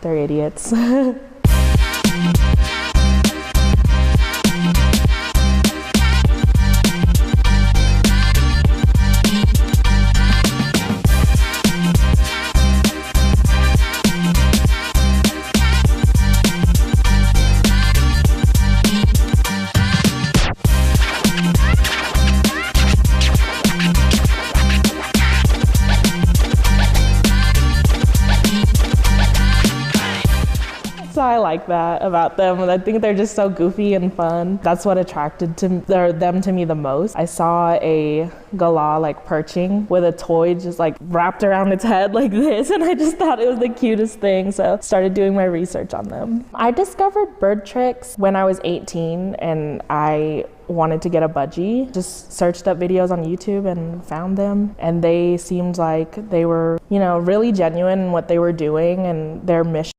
they're idiots. So I like that about them. I think they're just so goofy and fun. That's what attracted them to me the most. I saw a galah like perching with a toy just like wrapped around its head like this, and I just thought it was the cutest thing, so started doing my research on them. I discovered bird tricks when I was 18 and I wanted to get a budgie. Just searched up videos on YouTube and found them, and they seemed like they were, really genuine in what they were doing, and their mission